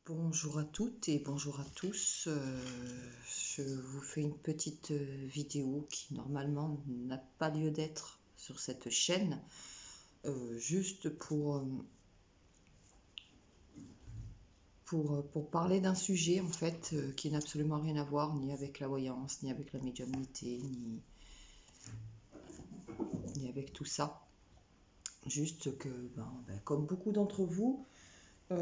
Bonjour à toutes et bonjour à tous. Je vous fais une petite vidéo qui normalement n'a pas lieu d'être sur cette chaîne, juste pour parler d'un sujet en fait qui n'a absolument rien à voir ni avec la voyance, ni avec la médiumnité, ni avec tout ça. Juste que, comme beaucoup d'entre vous,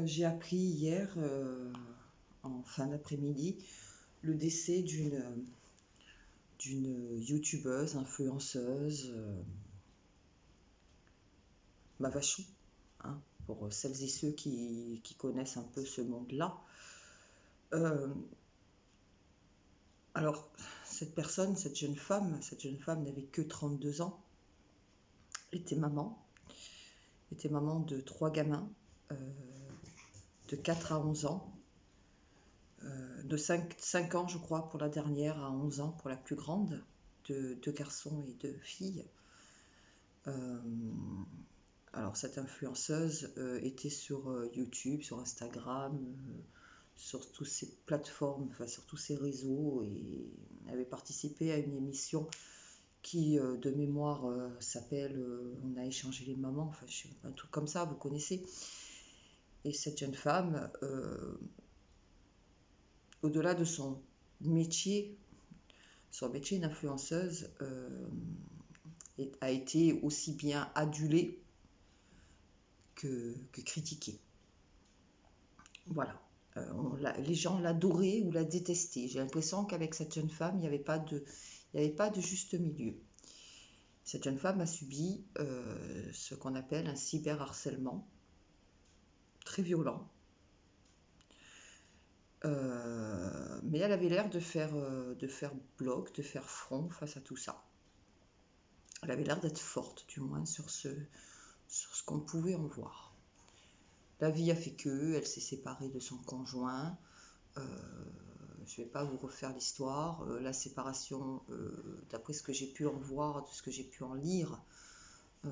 j'ai appris hier en fin d'après-midi le décès d'une youtubeuse, influenceuse, Mavachou, hein, pour celles et ceux qui connaissent un peu ce monde-là. Euh, alors, cette jeune femme n'avait que 32 ans, était maman de 3 gamins, de 4 à 11 ans, de 5 ans je crois pour la dernière, à 11 ans pour la plus grande, de 2 garçons et 2 filles. Alors cette influenceuse était sur YouTube, sur Instagram, sur toutes ces plateformes, enfin sur tous ces réseaux, et avait participé à une émission qui, de mémoire, s'appelle On a échangé les mamans, enfin un truc comme ça, vous connaissez. Et cette jeune femme, au-delà de son métier d'influenceuse, a été aussi bien adulée que critiquée. Voilà. Les gens l'adoraient ou la détestaient. J'ai l'impression qu'avec cette jeune femme, il n'y avait pas de juste milieu. Cette jeune femme a subi ce qu'on appelle un cyberharcèlement très violent. Mais elle avait l'air de faire bloc, de faire front face à tout ça. Elle avait l'air d'être forte, du moins sur ce qu'on pouvait en voir. La vie a fait que, elle s'est séparée de son conjoint. Je ne vais pas vous refaire l'histoire. La séparation, d'après ce que j'ai pu en voir, de ce que j'ai pu en lire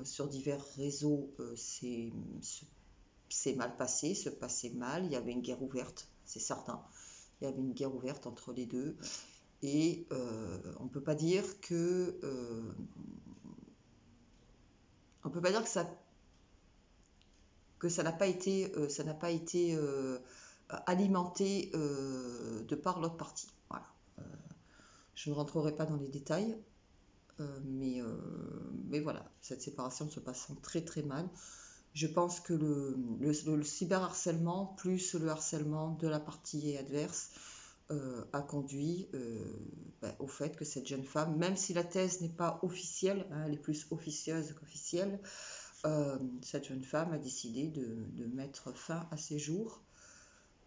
sur divers réseaux, c'est mal passé, se passait mal. Il y avait une guerre ouverte, c'est certain. Il y avait une guerre ouverte entre les deux. Et on ne peut pas dire que ça n'a pas été, alimenté de par l'autre partie. Voilà. Je ne rentrerai pas dans les détails, mais voilà, cette séparation se passant très très mal. Je pense que le cyberharcèlement plus le harcèlement de la partie adverse a conduit au fait que cette jeune femme, même si la thèse n'est pas officielle, hein, elle est plus officieuse qu'officielle, cette jeune femme a décidé de mettre fin à ses jours.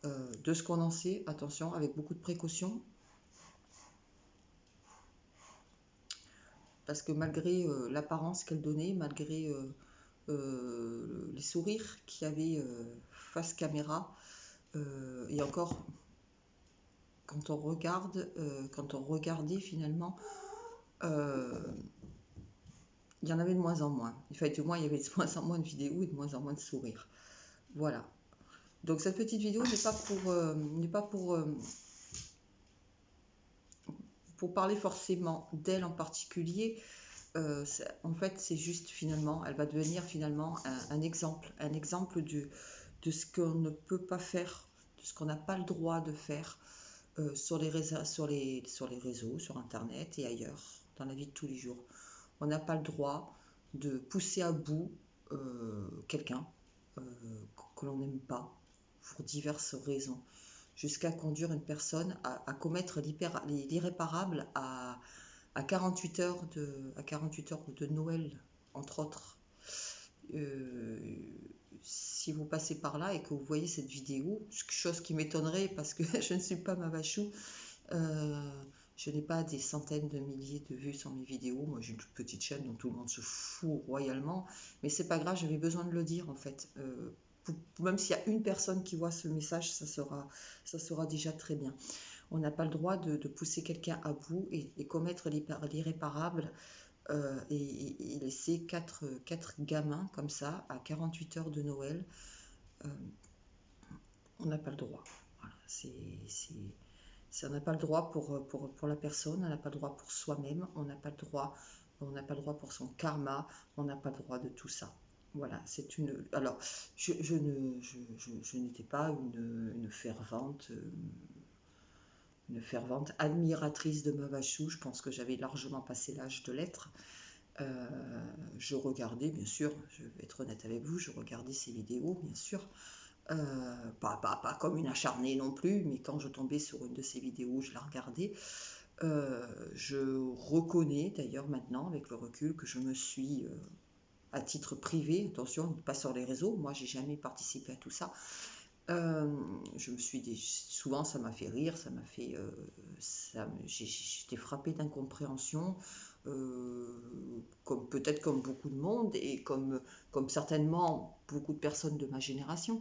De ce qu'on en sait, attention, avec beaucoup de précautions, parce que malgré l'apparence qu'elle donnait, malgré les sourires qu'il y avait face caméra, et encore, quand on regardait finalement, il y en avait de moins en moins. Enfin, du moins, il y avait de moins en moins de vidéos et de moins en moins de sourires. Voilà. Donc cette petite vidéo n'est pas pour parler forcément d'elle en particulier. En fait, c'est juste finalement, elle va devenir finalement un exemple de ce qu'on ne peut pas faire, de ce qu'on n'a pas le droit de faire sur les réseaux, sur Internet et ailleurs, dans la vie de tous les jours. On n'a pas le droit de pousser à bout quelqu'un que l'on n'aime pas, pour diverses raisons, jusqu'à conduire une personne à commettre l'irréparable à 48 heures de Noël, entre autres. Si vous passez par là et que vous voyez cette vidéo, chose qui m'étonnerait parce que je ne suis pas Mavachou, je n'ai pas des centaines de milliers de vues sur mes vidéos. Moi, j'ai une toute petite chaîne dont tout le monde se fout royalement, mais c'est pas grave, j'avais besoin de le dire en fait. Même s'il y a une personne qui voit ce message, ça sera déjà très bien. On n'a pas le droit de pousser quelqu'un à bout et commettre l'irréparable et laisser 4 gamins comme ça à 48 heures de Noël. on n'a pas le droit. Voilà, on n'a pas le droit pour la personne, on n'a pas le droit pour soi-même, on n'a pas le droit, pour son karma, on n'a pas le droit de tout ça. Voilà, c'est une. Alors, je n'étais pas une fervente admiratrice de Mavachou. Je pense que j'avais largement passé l'âge de l'être. Je regardais, bien sûr, je vais être honnête avec vous, je regardais ses vidéos, bien sûr. Pas comme une acharnée non plus, mais quand je tombais sur une de ses vidéos, je la regardais. Je reconnais d'ailleurs maintenant, avec le recul, que je me suis, à titre privé, attention, pas sur les réseaux, moi j'ai jamais participé à tout ça. Je me suis dit, souvent ça m'a fait rire, ça m'a fait, j'étais frappée d'incompréhension, peut-être comme beaucoup de monde et comme certainement beaucoup de personnes de ma génération.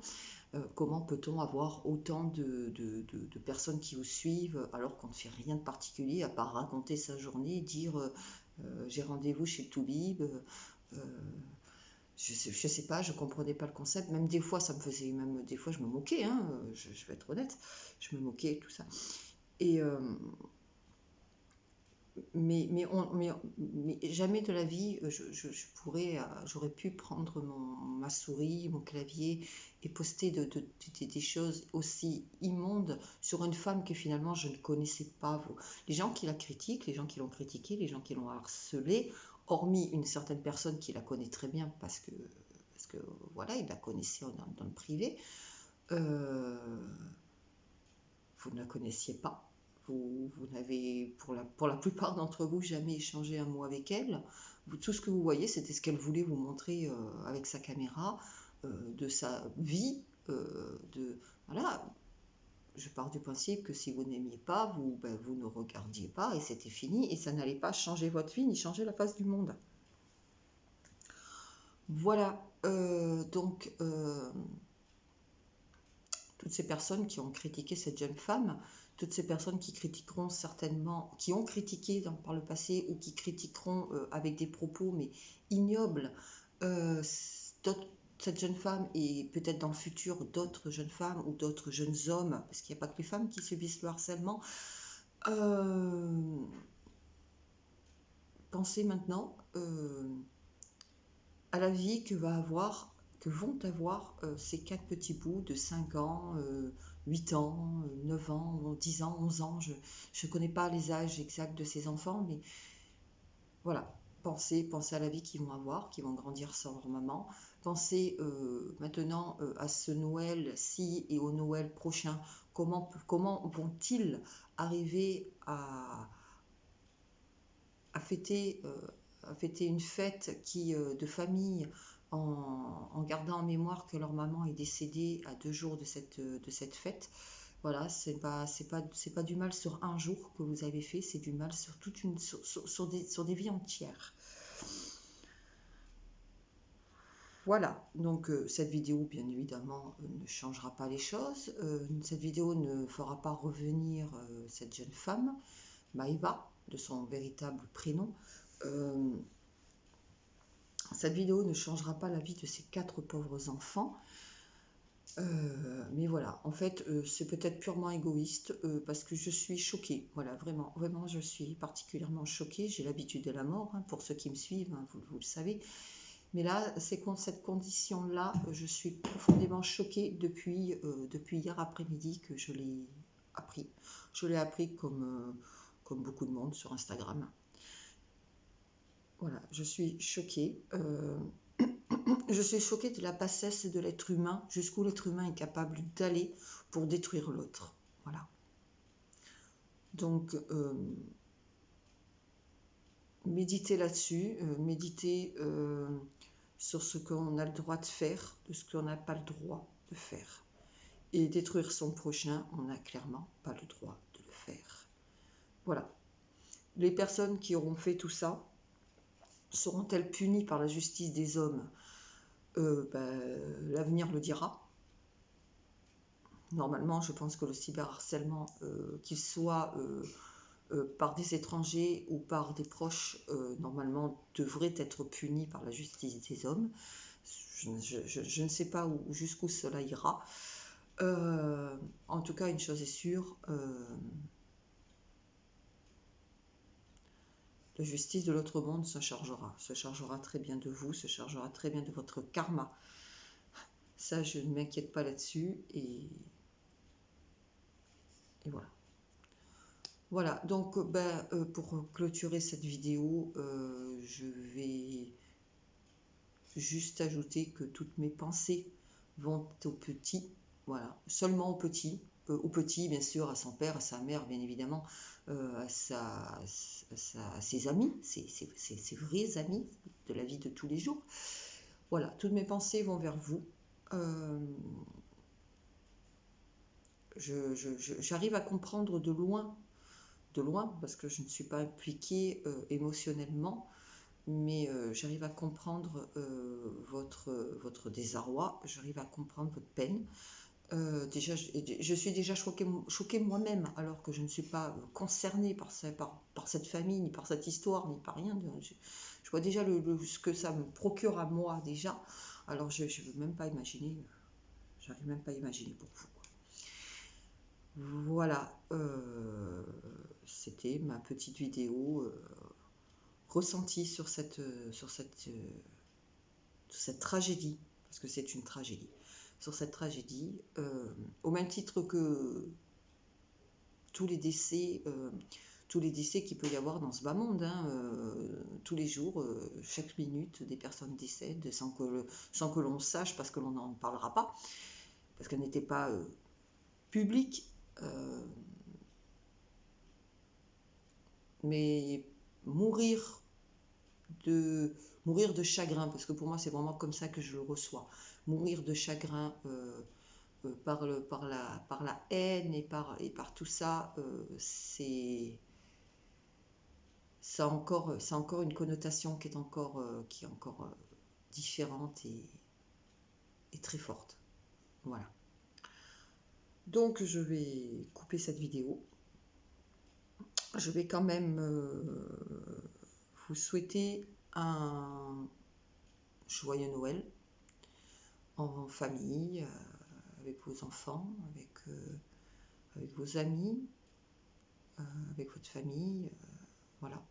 Comment peut-on avoir autant de personnes qui vous suivent alors qu'on ne fait rien de particulier à part raconter sa journée, dire j'ai rendez-vous chez le Toubib. Je sais pas, je comprenais pas le concept. Même des fois, ça me faisait, même des fois, je me moquais. Hein, je vais être honnête, je me moquais et tout ça. Et mais jamais de la vie, j'aurais pu prendre ma souris, mon clavier et poster des choses aussi immondes sur une femme que finalement je ne connaissais pas. Les gens qui la critiquent, les gens qui l'ont critiquée, les gens qui l'ont harcelée, hormis une certaine personne qui la connaît très bien parce que voilà, il la connaissait dans le privé, vous ne la connaissiez pas. Vous n'avez, pour la plupart d'entre vous, jamais échangé un mot avec elle. Tout ce que vous voyez, c'était ce qu'elle voulait vous montrer avec sa caméra, de sa vie. Voilà. Je pars du principe que si vous n'aimiez pas, vous ne regardiez pas et c'était fini. Et ça n'allait pas changer votre vie ni changer la face du monde. Voilà. Donc, toutes ces personnes qui ont critiqué cette jeune femme, toutes ces personnes qui critiqueront certainement, qui ont critiqué par le passé ou qui critiqueront avec des propos mais ignobles cette jeune femme et peut-être dans le futur d'autres jeunes femmes ou d'autres jeunes hommes, parce qu'il n'y a pas que les femmes qui subissent le harcèlement. Pensez maintenant à la vie que vont avoir ces 4 petits bouts de 5 ans, 8 ans, 9 ans, 10 ans, 11 ans. Je ne connais pas les âges exacts de ces enfants, mais voilà. Pensez à la vie qu'ils vont avoir, qu'ils vont grandir sans leur maman. Pensez maintenant à ce Noël-ci et au Noël prochain. Comment vont-ils arriver à fêter une fête de famille en gardant en mémoire que leur maman est décédée à 2 jours de cette fête. Voilà, c'est pas du mal sur un jour que vous avez fait, c'est du mal sur sur des vies entières. Voilà, donc cette vidéo, bien évidemment, ne changera pas les choses. Cette vidéo ne fera pas revenir cette jeune femme, Maëva, de son véritable prénom. Cette vidéo ne changera pas la vie de ces 4 pauvres enfants. Mais voilà, en fait, c'est peut-être purement égoïste parce que je suis choquée. Voilà, vraiment, vraiment, je suis particulièrement choquée. J'ai l'habitude de la mort, hein, pour ceux qui me suivent, hein, vous le savez. Mais là, c'est cette condition-là, je suis profondément choquée depuis hier après-midi que je l'ai appris. Je l'ai appris comme beaucoup de monde sur Instagram. Voilà, je suis choquée. Je suis choquée de la bassesse de l'être humain, jusqu'où l'être humain est capable d'aller pour détruire l'autre. Voilà. Donc, méditez là-dessus, méditez sur ce qu'on a le droit de faire, de ce qu'on n'a pas le droit de faire. Et détruire son prochain, on n'a clairement pas le droit de le faire. Voilà. Les personnes qui auront fait tout ça, seront-elles punies par la justice des hommes? L'avenir le dira. Normalement, je pense que le cyberharcèlement, qu'il soit par des étrangers ou par des proches, normalement, devrait être puni par la justice des hommes. Je ne sais pas jusqu'où cela ira. En tout cas, une chose est sûre, la justice de l'autre monde se chargera très bien de vous, se chargera très bien de votre karma. Ça, je ne m'inquiète pas là-dessus, et voilà. Voilà, donc pour clôturer cette vidéo, je vais juste ajouter que toutes mes pensées vont au petit, voilà, seulement au petit bien sûr, à son père, à sa mère bien évidemment, à ses amis, ses vrais amis de la vie de tous les jours. Voilà, toutes mes pensées vont vers vous. J'arrive à comprendre de loin, parce que je ne suis pas impliquée émotionnellement, mais j'arrive à comprendre votre désarroi, j'arrive à comprendre votre peine. Déjà, je suis déjà choquée moi-même, alors que je ne suis pas concernée par cette famille, ni par cette histoire, ni par rien. Je vois déjà ce que ça me procure à moi déjà. Alors je ne veux même pas imaginer, j'arrive même pas à imaginer pour vous. Voilà, c'était ma petite vidéo ressentie sur cette tragédie, parce que c'est une tragédie. Sur cette tragédie, au même titre que tous les décès qu'il peut y avoir dans ce bas monde, hein, tous les jours, chaque minute, des personnes décèdent sans que l'on sache, parce que l'on n'en parlera pas, parce qu'elles n'étaient pas publiques. Mais mourir de chagrin, parce que pour moi c'est vraiment comme ça que je le reçois, mourir de chagrin par la haine et par tout ça, ça a encore une connotation qui est encore différente et très forte. Voilà. Donc je vais couper cette vidéo. Je vais quand même vous souhaiter un joyeux Noël en famille, avec vos enfants, avec vos amis, avec votre famille, voilà.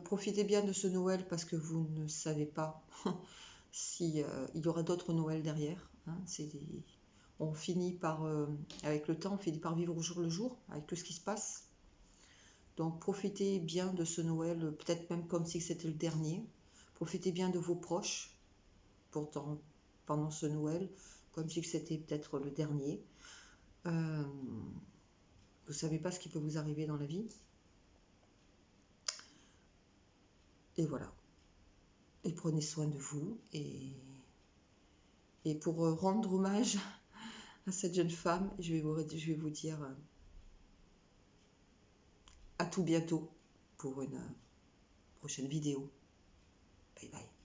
Profitez bien de ce Noël, parce que vous ne savez pas si il y aura d'autres Noëls derrière, hein. On finit par, avec le temps, on finit par vivre au jour le jour, avec tout ce qui se passe. Donc profitez bien de ce Noël, peut-être même comme si c'était le dernier. Profitez bien de vos proches pendant ce Noël, comme si c'était peut-être le dernier. Vous ne savez pas ce qui peut vous arriver dans la vie. Et voilà. Et prenez soin de vous. Et pour rendre hommage à cette jeune femme, je vais vous dire à tout bientôt pour une prochaine vidéo. Bye bye.